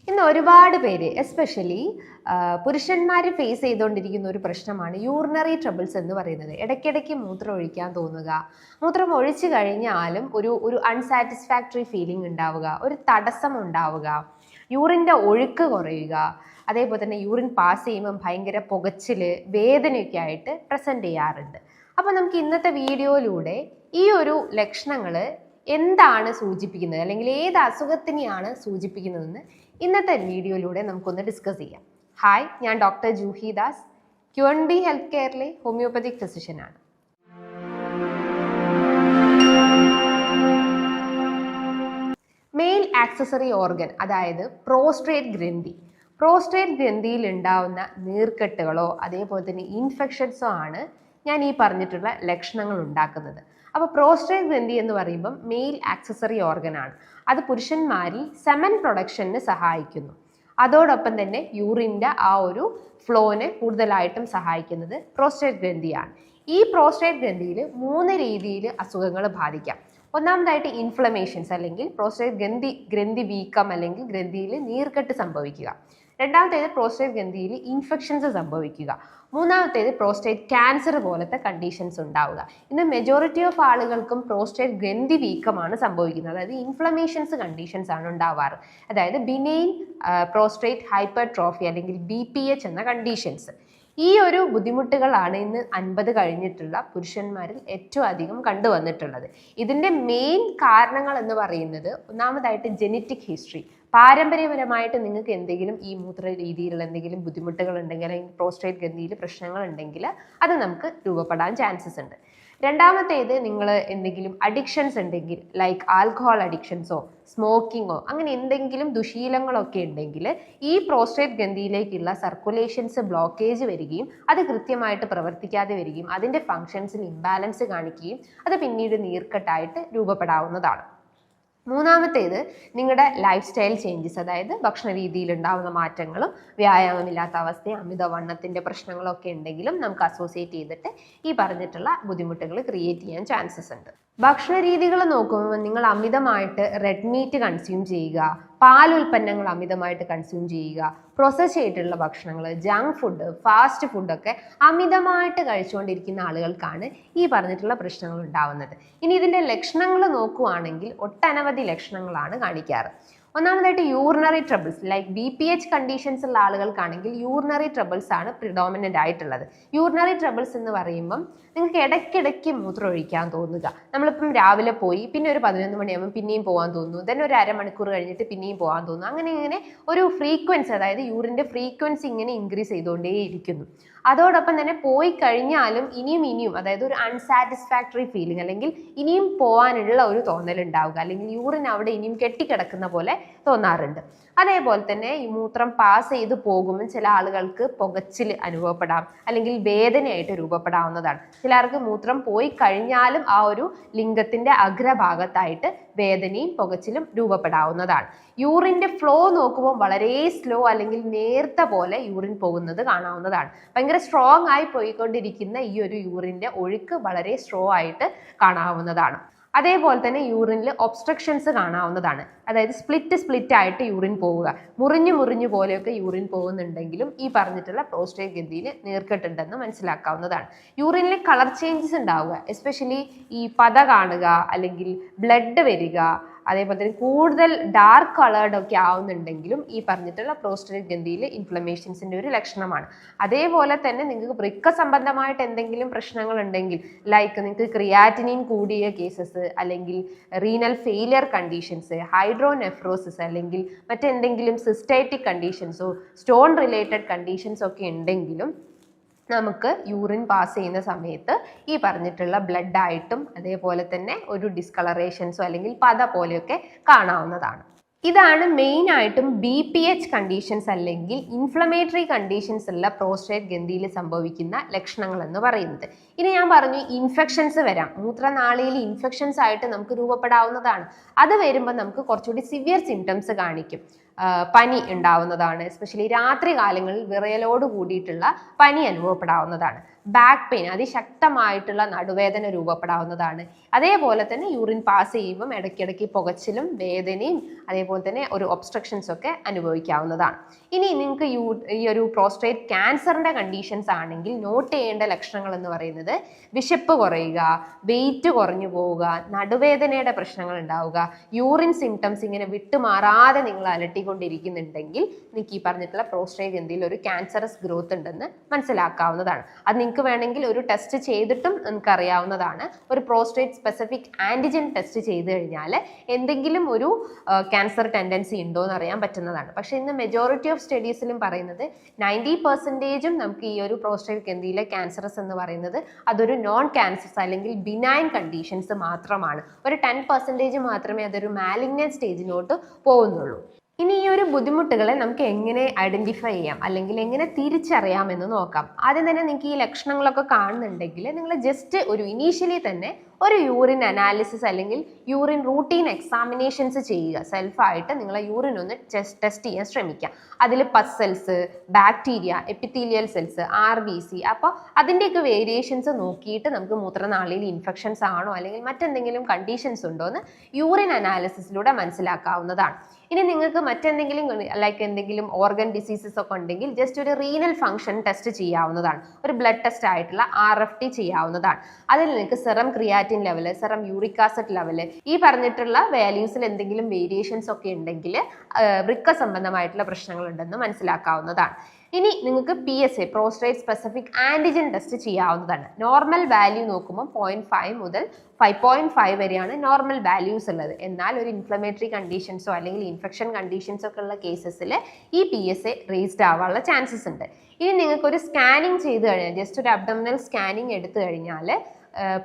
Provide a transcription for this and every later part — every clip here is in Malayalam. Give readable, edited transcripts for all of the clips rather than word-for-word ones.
ഇന്ന് ഒരുപാട് പേര് എസ്പെഷ്യലി പുരുഷന്മാർ ഫേസ് ചെയ്തുകൊണ്ടിരിക്കുന്ന ഒരു പ്രശ്നമാണ് യൂറിനറി ട്രബിൾസ് എന്ന് പറയുന്നത്. ഇടയ്ക്കിടയ്ക്ക് മൂത്രം ഒഴിക്കാൻ തോന്നുക, മൂത്രം ഒഴിച്ചു കഴിഞ്ഞാലും ഒരു അൺസാറ്റിസ്ഫാക്ടറി ഫീലിംഗ് ഉണ്ടാവുക, ഒരു തടസ്സം ഉണ്ടാവുക, യൂറിൻ്റെ ഒഴുക്ക് കുറയുക, അതേപോലെ തന്നെ യൂറിൻ പാസ് ചെയ്യുമ്പം ഭയങ്കര പുകച്ചില്, വേദനയൊക്കെ ആയിട്ട് പ്രസൻറ്റ് ചെയ്യാറുണ്ട്. അപ്പോൾ നമുക്ക് ഇന്നത്തെ വീഡിയോയിലൂടെ ഈ ഒരു ലക്ഷണങ്ങൾ എന്താണ് സൂചിപ്പിക്കുന്നത്, അല്ലെങ്കിൽ ഏത് അസുഖത്തിനെയാണ് സൂചിപ്പിക്കുന്നതെന്ന് ഇന്നത്തെ വീഡിയോയിലൂടെ നമുക്കൊന്ന് ഡിസ്കസ് ചെയ്യാം. ഹായ്, ഞാൻ doctor Juhi Das, QNB health കെയറിലെ ഹോമിയോപ്പതിക് ഫിസിഷ്യനാണ്. മെയിൽ ആക്സസറി ഓർഗൻ, അതായത് പ്രോസ്ട്രേറ്റ് ഗ്രന്ഥിയിൽ ഉണ്ടാവുന്ന നീർക്കെട്ടുകളോ അതേപോലെ തന്നെ ഇൻഫെക്ഷൻസോ ആണ് ഞാൻ ഈ പറഞ്ഞിട്ടുള്ള ലക്ഷണങ്ങൾ ഉണ്ടാക്കുന്നത്. അപ്പോൾ പ്രോസ്ട്രേറ്റ് ഗ്രന്ഥി എന്ന് പറയുമ്പം മെയിൽ ആക്സസറി ഓർഗൻ ആണ്. അത് പുരുഷന്മാരിൽ സെമൻ പ്രൊഡക്ഷന് സഹായിക്കുന്നു. അതോടൊപ്പം തന്നെ യൂറിൻ്റെ ആ ഒരു ഫ്ലോനെ കൂടുതലായിട്ടും സഹായിക്കുന്നത് പ്രോസ്ട്രേറ്റ് ഗ്രന്ഥിയാണ്. ഈ പ്രോസ്ട്രേറ്റ് ഗ്രന്ഥിയിൽ 3 രീതിയിൽ അസുഖങ്ങൾ ബാധിക്കാം. ഒന്നാമതായിട്ട് ഇൻഫ്ലമേഷൻസ്, അല്ലെങ്കിൽ പ്രോസ്ട്രേറ്റ് ഗ്രന്ഥി വീക്കം, അല്ലെങ്കിൽ ഗ്രന്ഥിയിൽ നീർക്കെട്ട് സംഭവിക്കുക. രണ്ടാമത്തേത് പ്രോസ്ട്രേറ്റ് ഗ്രന്ഥിയിൽ ഇൻഫെക്ഷൻസ് സംഭവിക്കുക. മൂന്നാമത്തേത് പ്രോസ്ട്രേറ്റ് ക്യാൻസർ പോലത്തെ കണ്ടീഷൻസ് ഉണ്ടാവുക. ഇന്ന് മെജോറിറ്റി ഓഫ് ആളുകൾക്കും പ്രോസ്ട്രേറ്റ് ഗ്രന്ഥി വീക്കമാണ് സംഭവിക്കുന്നത്, അതായത് ഇൻഫ്ലമേഷൻസ് കണ്ടീഷൻസ് ആണ് ഉണ്ടാവാറ്. അതായത് ബിനൈൻ പ്രോസ്ട്രേറ്റ് ഹൈപ്പർട്രോഫി അല്ലെങ്കിൽ BPH എന്ന കണ്ടീഷൻസ്. ഈ ഒരു ബുദ്ധിമുട്ടുകളാണ് ഇന്ന് 50 കഴിഞ്ഞിട്ടുള്ള പുരുഷന്മാരിൽ ഏറ്റവും അധികം കണ്ടുവന്നിട്ടുള്ളത്. ഇതിൻ്റെ മെയിൻ കാരണങ്ങൾ എന്ന് പറയുന്നത് ഒന്നാമതായിട്ട് ജെനറ്റിക് ഹിസ്റ്ററി. പാരമ്പര്യപരമായിട്ട് നിങ്ങൾക്ക് എന്തെങ്കിലും ഈ മൂത്ര രീതിയിലുള്ള എന്തെങ്കിലും ബുദ്ധിമുട്ടുകൾ ഉണ്ടെങ്കിൽ, അല്ലെങ്കിൽ പ്രോസ്ട്രേറ്റ് ഗ്രന്ഥിയിൽ പ്രശ്നങ്ങൾ ഉണ്ടെങ്കിൽ അത് നമുക്ക് രൂപപ്പെടാൻ ചാൻസസ് ഉണ്ട്. രണ്ടാമത്തേത്, നിങ്ങൾ എന്തെങ്കിലും അഡിക്ഷൻസ് ഉണ്ടെങ്കിൽ, ലൈക്ക് ആൽക്കഹോൾ അഡിക്ഷൻസോ സ്മോക്കിങ്ങോ അങ്ങനെ എന്തെങ്കിലും ദുശീലങ്ങളൊക്കെ ഉണ്ടെങ്കിൽ ഈ പ്രോസ്ട്രേറ്റ് ഗ്രന്ഥിയിലേക്കുള്ള സർക്കുലേഷൻസ് ബ്ലോക്കേജ് വരികയും അത് കൃത്യമായിട്ട് പ്രവർത്തിക്കാതെ വരികയും അതിൻ്റെ ഫങ്ഷൻസിൽ ഇംബാലൻസ് കാണിക്കുകയും അത് പിന്നീട് നീർക്കെട്ടായിട്ട് രൂപപ്പെടാവുന്നതാണ്. മൂന്നാമത്തേത്, നിങ്ങളുടെ ലൈഫ് സ്റ്റൈൽ ചേഞ്ചസ്, അതായത് ഭക്ഷണ രീതിയിൽ ഉണ്ടാകുന്ന മാറ്റങ്ങളും വ്യായാമമില്ലാത്ത അവസ്ഥയും അമിതവണ്ണത്തിൻ്റെ പ്രശ്നങ്ങളൊക്കെ ഉണ്ടെങ്കിലും നമുക്ക് അസോസിയേറ്റ് ചെയ്തിട്ട് ഈ പറഞ്ഞിട്ടുള്ള ബുദ്ധിമുട്ടുകൾ ക്രിയേറ്റ് ചെയ്യാൻ ചാൻസസ് ഉണ്ട്. ഭക്ഷണ രീതികൾ നോക്കുമ്പോൾ നിങ്ങൾ അമിതമായിട്ട് റെഡ് മീറ്റ് കൺസ്യൂം ചെയ്യുക, പാൽ ഉൽപ്പന്നങ്ങൾ അമിതമായിട്ട് കൺസ്യൂം ചെയ്യുക, പ്രോസസ് ചെയ്തിട്ടുള്ള ഭക്ഷണങ്ങൾ, ജങ്ക് ഫുഡ്, ഫാസ്റ്റ് ഫുഡൊക്കെ അമിതമായിട്ട് കഴിച്ചുകൊണ്ടിരിക്കുന്ന ആളുകൾക്കാണ് ഈ പറഞ്ഞിട്ടുള്ള പ്രശ്നങ്ങൾ ഉണ്ടാവുന്നത്. ഇനി ഇതിൻ്റെ ലക്ഷണങ്ങൾ നോക്കുവാണെങ്കിൽ ഒട്ടനവധി ലക്ഷണങ്ങളാണ് കാണിക്കാറ്. ഒന്നാമതായിട്ട് urinary troubles, like BPH conditions ഉള്ള ആളുകൾക്കാണെങ്കിൽ യൂറിനറി ട്രബിൾസ് ആണ് പ്രിഡോമിനൻ്റ് ആയിട്ടുള്ളത്. യൂറിനറി ട്രബിൾസ് എന്ന് പറയുമ്പം നിങ്ങൾക്ക് ഇടയ്ക്കിടയ്ക്ക് മൂത്രം ഒഴിക്കാൻ തോന്നുക. നമ്മളിപ്പം രാവിലെ പോയി പിന്നെ ഒരു 11 മണിയാകുമ്പോൾ പിന്നെയും പോകാൻ തോന്നുന്നു, then ഒരു അരമണിക്കൂർ കഴിഞ്ഞിട്ട് പിന്നെയും പോകാൻ തോന്നുന്നു. അങ്ങനെ ഒരു ഫ്രീക്വൻസി, അതായത് യൂറിൻ്റെ ഫ്രീക്വൻസി ഇങ്ങനെ ഇൻക്രീസ് ചെയ്തുകൊണ്ടേയിരിക്കുന്നു. അതോടൊപ്പം തന്നെ പോയി കഴിഞ്ഞാലും ഇനിയും അതായത് ഒരു അൺസാറ്റിസ്ഫാക്ടറി ഫീലിംഗ്, അല്ലെങ്കിൽ ഇനിയും പോകാനുള്ള ഒരു തോന്നൽ ഉണ്ടാവുക, അല്ലെങ്കിൽ യൂറിൻ അവിടെ ഇനിയും കെട്ടിക്കിടക്കുന്ന പോലെ തോന്നാറുണ്ട്. അതേപോലെ തന്നെ ഈ മൂത്രം പാസ് ചെയ്ത് പോകുമ്പോൾ ചില ആളുകൾക്ക് പുകച്ചിൽ അനുഭവപ്പെടാം, അല്ലെങ്കിൽ വേദനയായിട്ട് രൂപപ്പെടാവുന്നതാണ്. ചിലർക്ക് മൂത്രം പോയി കഴിഞ്ഞാലും ആ ഒരു ലിംഗത്തിന്റെ അഗ്രഭാഗത്തായിട്ട് വേദനയും പുകച്ചിലും രൂപപ്പെടാവുന്നതാണ്. യൂറിന്റെ ഫ്ലോ നോക്കുമ്പോൾ വളരെ സ്ലോ, അല്ലെങ്കിൽ നേർത്ത പോലെ യൂറിൻ പോകുന്നത് കാണാവുന്നതാണ്. ഭയങ്കര സ്ട്രോങ് ആയി പോയിക്കൊണ്ടിരിക്കുന്ന ഈ ഒരു യൂറിന്റെ ഒഴുക്ക് വളരെ സ്ലോ ആയിട്ട് കാണാവുന്നതാണ്. അതേപോലെ തന്നെ യൂറിനിൽ ഒബ്സ്ട്രക്ഷൻസ് കാണാവുന്നതാണ്, അതായത് സ്പ്ലിറ്റ് ആയിട്ട് യൂറിൻ പോവുക, മുറിഞ്ഞു പോലെയൊക്കെ യൂറിൻ പോകുന്നുണ്ടെങ്കിലും ഈ പറഞ്ഞിട്ടുള്ള പ്രോസ്ട്രേറ്റ് ഗ്രന്ഥിയിൽ നീർക്കെട്ടുണ്ടെന്ന് മനസ്സിലാക്കാവുന്നതാണ്. യൂറിനിലെ കളർ ചേഞ്ചസ് ഉണ്ടാവുക, എസ്പെഷ്യലി ഈ പത കാണുക, അല്ലെങ്കിൽ ബ്ലഡ് വരിക, അതേപോലെ തന്നെ കൂടുതൽ ഡാർക്ക് കളേർഡ് ഒക്കെ ആവുന്നുണ്ടെങ്കിലും ഈ പറഞ്ഞിട്ടുള്ള പ്രോസ്ട്രേറ്റ് ഗ്രന്ഥിയിൽ ഇൻഫ്ലമേഷൻസിൻ്റെ ഒരു ലക്ഷണമാണ്. അതേപോലെ തന്നെ നിങ്ങൾക്ക് വൃക്ക സംബന്ധമായിട്ട് എന്തെങ്കിലും പ്രശ്നങ്ങൾ ഉണ്ടെങ്കിൽ, ലൈക്ക് നിങ്ങൾക്ക് ക്രിയാറ്റിനിൻ കൂടിയ കേസസ്, അല്ലെങ്കിൽ റീനൽ ഫെയിലിയർ കണ്ടീഷൻസ്, ഹൈഡ്രോനെഫ്രോസിസ്, അല്ലെങ്കിൽ മറ്റെന്തെങ്കിലും സിസ്റ്റൈറ്റിക് കണ്ടീഷൻസോ സ്റ്റോൺ റിലേറ്റഡ് കണ്ടീഷൻസോ ഒക്കെ ഉണ്ടെങ്കിലും നമുക്ക് യൂറിൻ പാസ് ചെയ്യുന്ന സമയത്ത് ഈ പറഞ്ഞിട്ടുള്ള ബ്ലഡ് ആയിട്ടും അതേപോലെ തന്നെ ഒരു ഡിസ്കളറേഷൻസോ അല്ലെങ്കിൽ പത പോലെയൊക്കെ കാണാവുന്നതാണ്. ഇതാണ് മെയിൻ ആയിട്ടും BPH കണ്ടീഷൻസ് അല്ലെങ്കിൽ ഇൻഫ്ലമേറ്ററി കണ്ടീഷൻസ് ഉള്ള പ്രോസ്ട്രേറ്റ് ഗ്രന്ഥിയിൽ സംഭവിക്കുന്ന ലക്ഷണങ്ങൾ എന്ന് പറയുന്നത്. ഇനി ഞാൻ പറഞ്ഞു ഇൻഫെക്ഷൻസ് വരാം, മൂത്രനാളിയിൽ ഇൻഫെക്ഷൻസ് ആയിട്ട് നമുക്ക് രൂപപ്പെടാവുന്നതാണ്. അത് വരുമ്പോൾ നമുക്ക് കുറച്ചുകൂടി സിവിയർ സിംറ്റംസ് കാണിക്കും. പനി ഉണ്ടാവുന്നതാണ്, എസ്പെഷ്യലി രാത്രി കാലങ്ങളിൽ വിറയലോട് കൂടിയിട്ടുള്ള പനി അനുഭവപ്പെടാവുന്നതാണ്. ബാക്ക് പെയിൻ, അതിശക്തമായിട്ടുള്ള നടുവേദന രൂപപ്പെടാവുന്നതാണ്. അതേപോലെ തന്നെ യൂറിൻ പാസ് ചെയ്യുമ്പം ഇടയ്ക്കിടയ്ക്ക് പുകച്ചിലും വേദനയും അതേപോലെ തന്നെ ഒരു ഒബ്സ്ട്രക്ഷൻസ് ഒക്കെ അനുഭവിക്കാവുന്നതാണ്. ഇനി നിങ്ങൾക്ക് ഈ ഒരു പ്രോസ്റ്റേറ്റ് ക്യാൻസറിന്റെ കണ്ടീഷൻസ് ആണെങ്കിൽ നോട്ട് ചെയ്യേണ്ട ലക്ഷണങ്ങൾ എന്ന് പറയുന്നത് വിശപ്പ് കുറയുക, വെയിറ്റ് കുറഞ്ഞു പോവുക, നടുവേദനയുടെ പ്രശ്നങ്ങൾ ഉണ്ടാവുക, യൂറിൻ സിംറ്റംസ് ഇങ്ങനെ വിട്ടുമാറാതെ നിങ്ങൾ അലട്ടിക്കൊണ്ടിരിക്കുന്നുണ്ടെങ്കിൽ നിങ്ങൾക്ക് ഈ പറഞ്ഞിട്ടുള്ള പ്രോസ്റ്റേറ്റ് ഗ്രന്ഥിയിൽ ഒരു ക്യാൻസറസ് ഗ്രോത്ത് ഉണ്ടെന്ന് മനസ്സിലാക്കാവുന്നതാണ്. അത് നിങ്ങൾക്ക് വേണമെങ്കിൽ ഒരു ടെസ്റ്റ് ചെയ്തിട്ടും നിങ്ങൾക്ക് അറിയാവുന്നതാണ്. ഒരു പ്രോസ്റ്റേറ്റ് സ്പെസിഫിക് ആന്റിജൻ ടെസ്റ്റ് ചെയ്ത് കഴിഞ്ഞാൽ എന്തെങ്കിലും ഒരു ക്യാൻസർ ടെൻഡൻസി ഉണ്ടോ എന്ന് അറിയാൻ പറ്റുന്നതാണ്. പക്ഷെ ഇന്ന് മെജോറിറ്റി ഓഫ് സ്റ്റഡീസിലും പറയുന്നത് 90% നമുക്ക് ഈ ഒരു പ്രോസ്റ്റേറ്റ് ഗ്രന്ഥിയിലെ ക്യാൻസറസ് എന്ന് പറയുന്നത് അതൊരു നോൺ ക്യാൻസർസ് അല്ലെങ്കിൽ ബിനൈൻ കണ്ടീഷൻസ് മാത്രമാണ്. ഒരു 10% മാത്രമേ അതൊരു മാലിഗ്നന്റ് സ്റ്റേജിലോട്ട് പോകുന്നുള്ളൂ. ഇനി ഈ ഒരു ബുദ്ധിമുട്ടുകളെ നമുക്ക് എങ്ങനെ ഐഡന്റിഫൈ ചെയ്യാം അല്ലെങ്കിൽ എങ്ങനെ തിരിച്ചറിയാം എന്ന് നോക്കാം. ആദ്യം തന്നെ നിങ്ങൾക്ക് ഈ ലക്ഷണങ്ങളൊക്കെ കാണുന്നുണ്ടെങ്കിൽ നിങ്ങൾ ജസ്റ്റ് ഒരു ഇനീഷ്യലി തന്നെ ഒരു യൂറിൻ അനാലിസിസ് അല്ലെങ്കിൽ യൂറിൻ റൂട്ടീൻ എക്സാമിനേഷൻസ് ചെയ്യുക. സെൽഫായിട്ട് നിങ്ങളെ യൂറിൻ ഒന്ന് ടെസ്റ്റ് ചെയ്യാൻ ശ്രമിക്കുക. അതിൽ pus cells, bacteria, epithelial cells, RBC, അപ്പോൾ അതിൻ്റെയൊക്കെ വേരിയേഷൻസ് നോക്കിയിട്ട് നമുക്ക് മൂത്രനാളിയിൽ ഇൻഫെക്ഷൻസ് ആണോ അല്ലെങ്കിൽ മറ്റെന്തെങ്കിലും കണ്ടീഷൻസ് ഉണ്ടോ എന്ന് യൂറിൻ അനാലിസിസിലൂടെ മനസ്സിലാക്കാവുന്നതാണ്. ഇനി നിങ്ങൾക്ക് മറ്റെന്തെങ്കിലും ലൈക്ക് എന്തെങ്കിലും ഓർഗൻ ഡിസീസസ് ഒക്കെ ഉണ്ടെങ്കിൽ ജസ്റ്റ് ഒരു റീനൽ ഫംഗ്ഷൻ ടെസ്റ്റ് ചെയ്യാവുന്നതാണ്. ഒരു ബ്ലഡ് ടെസ്റ്റ് ആയിട്ടുള്ള RFT ചെയ്യാവുന്നതാണ്. അതിൽ നിങ്ങൾക്ക് serum creatine level, serum uric acid level, ഈ പറഞ്ഞിട്ടുള്ള വാല്യൂസിൽ എന്തെങ്കിലും വേരിയേഷൻസ് ഒക്കെ ഉണ്ടെങ്കിൽ വൃക്ക സംബന്ധമായിട്ടുള്ള പ്രശ്നങ്ങൾ ഉണ്ടെന്ന് മനസ്സിലാക്കാവുന്നതാണ്. ഇനി നിങ്ങൾക്ക് PSA prostate specific antigen test ചെയ്യാവുന്നതാണ്. നോർമൽ വാല്യൂ നോക്കുമ്പോൾ 0.5 മുതൽ 5.5 വരെയാണ് നോർമൽ വാല്യൂസ് ഉള്ളത്. എന്നാൽ ഒരു ഇൻഫ്ലമേറ്ററി കണ്ടീഷൻസോ അല്ലെങ്കിൽ ഇൻഫെക്ഷൻ കണ്ടീഷൻസോ ഒക്കെ ഉള്ള കേസസിൽ ഈ PSA റേസ്ഡ് ആവാനുള്ള ചാൻസസ് ഉണ്ട്. ഇനി നിങ്ങൾക്ക് ഒരു സ്കാനിങ് ചെയ്ത് കഴിഞ്ഞാൽ, ജസ്റ്റ് ഒരു അബ്ഡോമിനൽ സ്കാനിങ് എടുത്തു കഴിഞ്ഞാൽ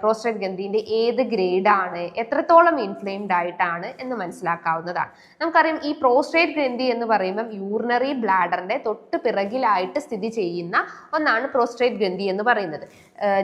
പ്രോസ്റ്റേറ്റ് ഗ്രന്ഥിന്റെ ഏത് ഗ്രേഡാണ്, എത്രത്തോളം ഇൻഫ്ലെയിംഡ് ആയിട്ടാണ് എന്ന് മനസ്സിലാക്കാവുന്നതാണ്. നമുക്കറിയാം ഈ പ്രോസ്റ്റേറ്റ് ഗ്രന്ഥി എന്ന് പറയുമ്പം യൂറിനറി ബ്ലാഡറിന്റെ തൊട്ട് പിറകിലായിട്ട് സ്ഥിതി ചെയ്യുന്ന ഒന്നാണ് പ്രോസ്റ്റേറ്റ് ഗ്രന്ഥി എന്ന് പറയുന്നത്.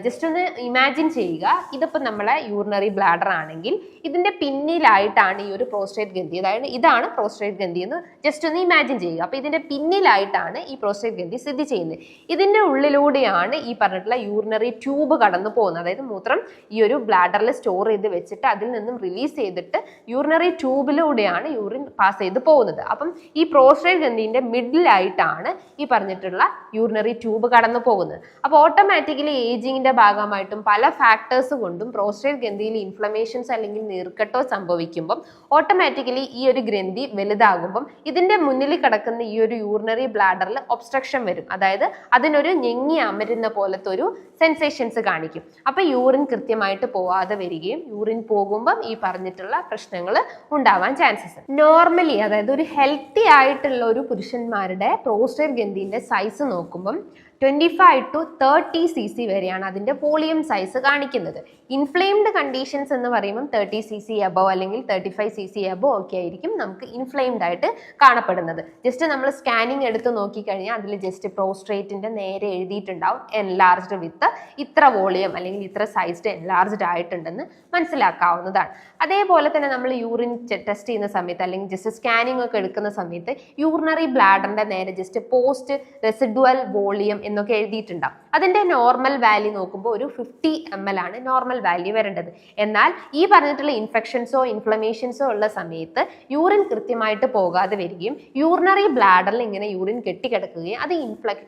ജസ്റ്റ് ഒന്ന് ഇമാജിൻ ചെയ്യുക, ഇതിപ്പോൾ നമ്മളെ യൂറിനറി ബ്ലാഡർ ആണെങ്കിൽ ഇതിന്റെ പിന്നിലായിട്ടാണ് ഈ ഒരു പ്രോസ്റ്റേറ്റ് ഗ്രന്ഥി, അതായത് ഇതാണ് പ്രോസ്റ്റേറ്റ് ഗ്രന്ഥി എന്ന് ജസ്റ്റ് ഒന്ന് ഇമാജിൻ ചെയ്യുക. അപ്പോൾ ഇതിന്റെ പിന്നിലായിട്ടാണ് ഈ പ്രോസ്റ്റേറ്റ് ഗ്രന്ഥി സ്ഥിതി ചെയ്യുന്നത്. ഇതിന്റെ ഉള്ളിലൂടെയാണ് ഈ പറഞ്ഞിട്ടുള്ള യൂറിനറി ട്യൂബ് കടന്നു പോകുന്നത്. അതായത് മൂത്രം ഈ ഒരു ബ്ലാഡറിൽ സ്റ്റോർ ചെയ്ത് വെച്ചിട്ട് അതിൽ നിന്നും റിലീസ് ചെയ്തിട്ട് യൂറിനറി ട്യൂബിലൂടെയാണ് യൂറിൻ പാസ് ചെയ്ത് പോകുന്നത്. അപ്പം ഈ പ്രോസ്റ്റേറ്റ് ഗ്രന്ഥിന്റെ മിഡിലായിട്ടാണ് ഈ പറഞ്ഞിട്ടുള്ള യൂറിനറി ട്യൂബ് കടന്നു പോകുന്നത്. അപ്പോൾ ഓട്ടോമാറ്റിക്കലി ഏജിങ്ങിന്റെ ഭാഗമായിട്ടും പല ഫാക്ടേഴ്സ് കൊണ്ടും പ്രോസ്റ്റേറ്റ് ഗ്രന്ഥിയിൽ ഇൻഫ്ലമേഷൻസ് അല്ലെങ്കിൽ നീർക്കെട്ടോ സംഭവിക്കുമ്പം ഓട്ടോമാറ്റിക്കലി ഈ ഒരു ഗ്രന്ഥി വലുതാകുമ്പം ഇതിന്റെ മുന്നിൽ കിടക്കുന്ന ഈ ഒരു യൂറിനറി ബ്ലാഡറിൽ ഒബ്സ്ട്രക്ഷൻ വരും. അതായത് അതിനൊരു ഞെങ്ങി അമരുന്ന പോലത്തെ ഒരു സെൻസേഷൻസ് കാണിക്കും. അപ്പൊ യൂറിൻ കൃത്യമായിട്ട് പോവാതെ വരികയും യൂറിൻ പോകുമ്പം ഈ പറഞ്ഞിട്ടുള്ള പ്രശ്നങ്ങൾ ഉണ്ടാവാൻ ചാൻസസ് ഉണ്ട്. നോർമലി അതായത് ഒരു ഹെൽത്തി ആയിട്ടുള്ള ഒരു പുരുഷന്മാരുടെ പ്രോസ്റ്റേറ്റ് ഗ്രന്ഥിന്റെ സൈസ് നോക്കുമ്പം 25 to 30 cc വരെയാണ് അതിന്റെ വോളിയം സൈസ് കാണിക്കുന്നത്. ഇൻഫ്ലെയിംഡ് കണ്ടീഷൻസ് എന്ന് പറയുമ്പോൾ 30 cc അബവ് അല്ലെങ്കിൽ 35 cc അബവ് ഒക്കെ ആയിരിക്കും നമുക്ക് ഇൻഫ്ലെയിംഡ് ആയിട്ട് കാണപ്പെടുന്നത്. ജസ്റ്റ് നമ്മൾ സ്കാനിങ് എടുത്ത് നോക്കിക്കഴിഞ്ഞാൽ അതിൽ ജസ്റ്റ് പ്രോസ്ട്രേറ്റിന്റെ നേരെ എഴുതിയിട്ടുണ്ടാവും എൻലാർജ്ഡ് വിത്ത് ഇത്ര വോളിയം അല്ലെങ്കിൽ ഇത്ര സൈസ്ഡ് എൻലാർജ്ഡ് ആയിട്ടുണ്ടെന്ന് മനസ്സിലാക്കാവുന്നതാണ്. അതേപോലെ തന്നെ നമ്മൾ യൂറിൻ ടെസ്റ്റ് ചെയ്യുന്ന സമയത്ത് അല്ലെങ്കിൽ ജസ്റ്റ് സ്കാനിങ് ഒക്കെ എടുക്കുന്ന സമയത്ത് യൂറിനറി ബ്ലാഡറിന്റെ നേരെ ജസ്റ്റ് പോസ്റ്റ് റെസിഡുവൽ വോളിയം എന്നൊക്കെ എഴുതിയിട്ടുണ്ടാവും. അതിന്റെ നോർമൽ വാല്യൂ നോക്കുമ്പോൾ ഒരു 50 ml ആണ് നോർമൽ വാല്യൂ വരേണ്ടത്. എന്നാൽ ഈ പറഞ്ഞിട്ടുള്ള ഇൻഫെക്ഷൻസോ ഇൻഫ്ലമേഷൻസോ ഉള്ള സമയത്ത് യൂറിൻ കൃത്യമായിട്ട് പോകാതെ വരികയും യൂറിനറി ബ്ലാഡറിൽ ഇങ്ങനെ യൂറിൻ കെട്ടിക്കിടക്കുകയും അത്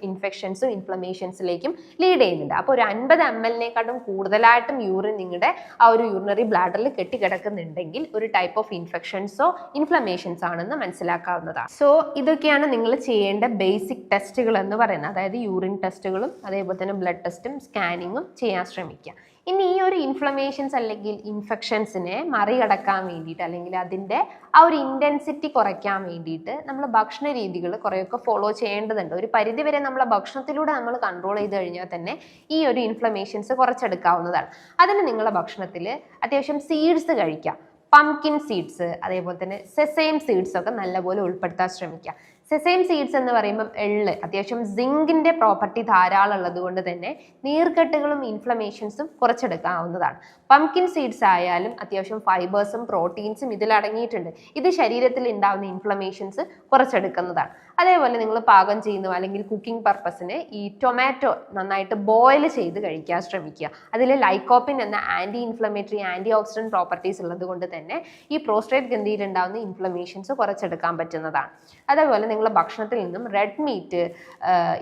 ഇൻഫെക്ഷൻസും ഇൻഫ്ലമേഷൻസിലേക്കും ലീഡ് ചെയ്യുന്നുണ്ട്. അപ്പോൾ ഒരു 50 ml കൂടുതലായിട്ടും യൂറിൻ നിങ്ങളുടെ ആ ഒരു യൂറിനറി ബ്ലാഡറിൽ കെട്ടിക്കിടക്കുന്നുണ്ടെങ്കിൽ ഒരു ടൈപ്പ് ഓഫ് ഇൻഫെക്ഷൻസോ ഇൻഫ്ലമേഷൻസ് ആണെന്ന് മനസ്സിലാക്കാവുന്നതാണ്. സോ ഇതൊക്കെയാണ് നിങ്ങൾ ചെയ്യേണ്ട ബേസിക് ടെസ്റ്റുകൾ എന്ന് പറയുന്നത്. അതായത് യൂറിൻ ടെസ്റ്റുകളും അതേപോലെ തന്നെ ബ്ലഡ് ടെസ്റ്റും സ്കാനിങ്ങും ചെയ്യാൻ ശ്രമിക്കുക. ഇനി ഈ ഒരു ഇൻഫ്ലമേഷൻസ് അല്ലെങ്കിൽ ഇൻഫെക്ഷൻസിനെ മറികടക്കാൻ വേണ്ടിയിട്ട് അല്ലെങ്കിൽ അതിൻ്റെ ആ ഒരു ഇൻറ്റൻസിറ്റി കുറയ്ക്കാൻ വേണ്ടിയിട്ട് നമ്മൾ ഭക്ഷണ രീതികൾ കുറേയൊക്കെ ഫോളോ ചെയ്യേണ്ടതുണ്ട്. ഒരു പരിധിവരെ നമ്മളെ ഭക്ഷണത്തിലൂടെ നമ്മൾ കൺട്രോൾ ചെയ്ത് കഴിഞ്ഞാൽ തന്നെ ഈ ഒരു ഇൻഫ്ലമേഷൻസ് കുറച്ചെടുക്കാവുന്നതാണ്. അതിന് നിങ്ങളുടെ ഭക്ഷണത്തിൽ അത്യാവശ്യം സീഡ്സ് കഴിക്കുക. പംകിൻ സീഡ്സ് അതേപോലെ തന്നെ സെസൈം സീഡ്സ് ഒക്കെ നല്ലപോലെ ഉൾപ്പെടുത്താൻ ശ്രമിക്കുക. സെസൈം സീഡ്സ് എന്ന് പറയുമ്പം എള്ള് അത്യാവശ്യം സിങ്കിന്റെ പ്രോപ്പർട്ടി ധാരാളം ഉള്ളത് കൊണ്ട് തന്നെ നീർക്കെട്ടുകളും ഇൻഫ്ലമേഷൻസും കുറച്ചെടുക്കാവുന്നതാണ്. പംകിൻ സീഡ്സ് ആയാലും അത്യാവശ്യം ഫൈബേഴ്സും പ്രോട്ടീൻസും ഇതിൽ അടങ്ങിയിട്ടുണ്ട്. ഇത് ശരീരത്തിൽ ഉണ്ടാവുന്ന ഇൻഫ്ലമേഷൻസ് കുറച്ചെടുക്കുന്നതാണ്. അതേപോലെ നിങ്ങൾ പാകം ചെയ്യുന്നു അല്ലെങ്കിൽ കുക്കിംഗ് പർപ്പസിന് ഈ ടൊമാറ്റോ നന്നായിട്ട് ബോയിൽ ചെയ്ത് കഴിക്കാൻ ശ്രമിക്കുക. അതിൽ ലൈക്കോപ്പിൻ എന്ന anti inflammatory antioxidant properties ഉള്ളത് കൊണ്ട് തന്നെ ഈ പ്രോസ്ട്രേറ്റ് ഗ്രന്ഥിയിൽ ഉണ്ടാകുന്ന ഇൻഫ്ലമേഷൻസ് കുറച്ചെടുക്കാൻ പറ്റുന്നതാണ്. അതേപോലെ നിങ്ങൾ ഭക്ഷണത്തിൽ നിന്നും റെഡ് മീറ്റ്,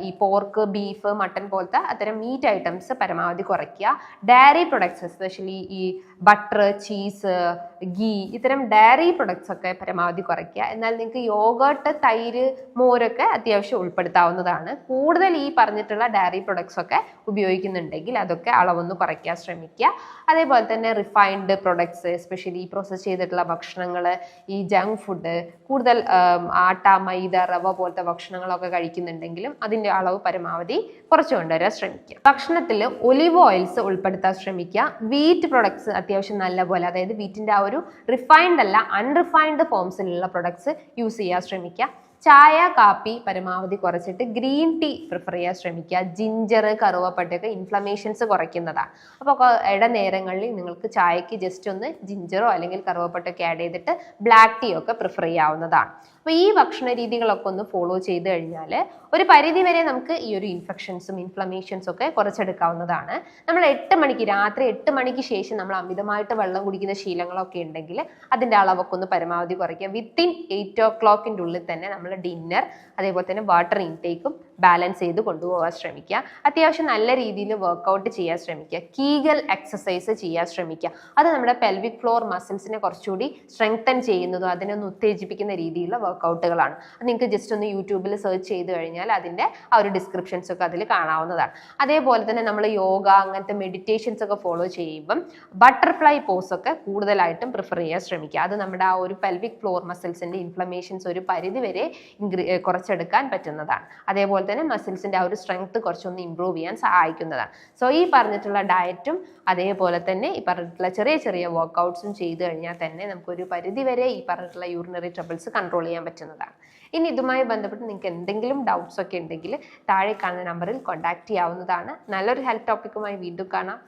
ഈ പോർക്ക്, ബീഫ്, മട്ടൺ പോലത്തെ അത്തരം മീറ്റ് ഐറ്റംസ് പരമാവധി കുറയ്ക്കുക. ഡയറി പ്രൊഡക്ട്സ് എസ്പെഷ്യലി ഈ ബട്ടർ, ചീസ്, ഗീ ഇത്തരം ഡയറി പ്രൊഡക്ട്സ് ഒക്കെ പരമാവധി കുറയ്ക്കുക. എന്നാൽ നിങ്ങൾക്ക് യോഗർട്ട്, തൈര്, മോരൊക്കെ അത്യാവശ്യം ഉൾപ്പെടുത്താവുന്നതാണ്. കൂടുതൽ ഈ പറഞ്ഞിട്ടുള്ള ഡയറി പ്രൊഡക്ട്സ് ഒക്കെ ഉപയോഗിക്കുന്നുണ്ടെങ്കിൽ അതൊക്കെ അളവൊന്ന് കുറയ്ക്കാൻ ശ്രമിക്കുക. അതേപോലെ തന്നെ റിഫൈൻഡ് പ്രൊഡക്ട്സ് എസ്പെഷ്യലി പ്രോസസ് ചെയ്തിട്ടുള്ള ഭക്ഷണങ്ങൾ, ഈ ജങ്ക് ഫുഡ്, കൂടുതൽ ആട്ട, മൈദ, റവ പോലത്തെ ഭക്ഷണങ്ങളൊക്കെ കഴിക്കുന്നുണ്ടെങ്കിലും അതിൻ്റെ അളവ് പരമാവധി കുറച്ച് കൊണ്ടുവരാൻ ശ്രമിക്കുക. ഭക്ഷണത്തിൽ ഒലിവ് ഓയിൽസ് ഉൾപ്പെടുത്താൻ ശ്രമിക്കുക. വീറ്റ് പ്രൊഡക്ട്സ് അത്യാവശ്യം നല്ലപോലെ, അതായത് വീറ്റിൻ്റെ ആ ഒരു റിഫൈൻഡ് അല്ല അൺറിഫൈൻഡ് ഫോംസിലുള്ള പ്രൊഡക്ട്സ് യൂസ് ചെയ്യാൻ ശ്രമിക്കുക. ചായ, കാപ്പി പരമാവധി കുറച്ചിട്ട് ഗ്രീൻ ടീ പ്രിഫർ ചെയ്യാൻ ശ്രമിക്കുക. ജിഞ്ചർ, കറുവപ്പട്ടയൊക്കെ ഇൻഫ്ലമേഷൻസ് കുറയ്ക്കുന്നതാണ്. അപ്പോൾ ഇടനേരങ്ങളിൽ നിങ്ങൾക്ക് ചായക്ക് ജസ്റ്റ് ഒന്ന് ജിഞ്ചറോ അല്ലെങ്കിൽ കറുവപ്പട്ടയൊക്കെ ആഡ് ചെയ്തിട്ട് ബ്ലാക്ക് ടീ ഒക്കെ പ്രിഫർ ചെയ്യാവുന്നതാണ്. അപ്പോൾ ഈ ഭക്ഷണ രീതികളൊക്കെ ഒന്ന് ഫോളോ ചെയ്ത് കഴിഞ്ഞാൽ ഒരു പരിധി വരെ നമുക്ക് ഈ ഒരു ഇൻഫെക്ഷൻസും ഇൻഫ്ലമേഷൻസും ഒക്കെ കുറച്ചെടുക്കാവുന്നതാണ്. നമ്മൾ രാത്രി 8 മണിക്ക് ശേഷം നമ്മൾ അമിതമായിട്ട് വെള്ളം കുടിക്കുന്ന ശീലങ്ങളൊക്കെ ഉണ്ടെങ്കിൽ അതിൻ്റെ അളവൊക്കെ ഒന്ന് പരമാവധി കുറയ്ക്കുക. വിത്തിൻ 8 o'clock ഉള്ളിൽ തന്നെ നമ്മൾ ഡിന്നർ അതേപോലെ തന്നെ വാട്ടർ ഇൻടേക്കും ബാലൻസ് ചെയ്ത് കൊണ്ടുപോകാൻ ശ്രമിക്കുക. അത്യാവശ്യം നല്ല രീതിയിൽ വർക്കൗട്ട് ചെയ്യാൻ ശ്രമിക്കുക. കീഗൽ എക്സസൈസ് ചെയ്യാൻ ശ്രമിക്കുക. അത് നമ്മുടെ പെൽവിക് ഫ്ലോർ മസിൽസിനെ കുറച്ചുകൂടി സ്ട്രെങ്തൻ ചെയ്യുന്നതും അതിനൊന്ന് ഉത്തേജിപ്പിക്കുന്ന രീതിയിലുള്ള വർക്കൗട്ടുകളാണ്. അത് നിങ്ങൾക്ക് ജസ്റ്റ് ഒന്ന് യൂട്യൂബിൽ സെർച്ച് ചെയ്ത് കഴിഞ്ഞാൽ അതിൻ്റെ ആ ഒരു ഡിസ്ക്രിപ്ഷൻസ് ഒക്കെ അതിൽ കാണാവുന്നതാണ്. അതേപോലെ തന്നെ നമ്മൾ യോഗ അങ്ങനത്തെ മെഡിറ്റേഷൻസ് ഒക്കെ ഫോളോ ചെയ്യുമ്പം ബട്ടർഫ്ലൈ പോസ് ഒക്കെ കൂടുതലായിട്ടും പ്രിഫർ ചെയ്യാൻ ശ്രമിക്കുക. അത് നമ്മുടെ ആ ഒരു പെൽവിക് ഫ്ലോർ മസിൽസിൻ്റെ ഇൻഫ്ലമേഷൻസ് ഒരു പരിധി വരെ കുറച്ചെടുക്കാൻ പറ്റുന്നതാണ്. അതേപോലെ തന്നെ മസിൽസിൻ്റെ ആ ഒരു സ്ട്രെങ്ത് കുറച്ചൊന്ന് ഇമ്പ്രൂവ് ചെയ്യാൻ സഹായിക്കുന്നതാണ്. സോ ഈ പറഞ്ഞിട്ടുള്ള ഡയറ്റും അതേപോലെ തന്നെ ഈ പറഞ്ഞിട്ടുള്ള ചെറിയ ചെറിയ വർക്കൗട്ട്സും ചെയ്ത് കഴിഞ്ഞാൽ തന്നെ നമുക്കൊരു പരിധി വരെ ഈ പറഞ്ഞിട്ടുള്ള യൂറിനറി ട്രബിൾസ് കൺട്രോൾ ചെയ്യാൻ പറ്റുന്നതാണ്. ഇനി ഇതുമായി ബന്ധപ്പെട്ട് നിങ്ങൾക്ക് എന്തെങ്കിലും ഡൗട്ട്സ് ഒക്കെ ഉണ്ടെങ്കിൽ താഴെ കാണുന്ന നമ്പറിൽ കോൺടാക്ട് ചെയ്യാവുന്നതാണ്. നല്ലൊരു ഹെൽത്ത് ടോപ്പിക്കുമായി വീണ്ടും കാണാം.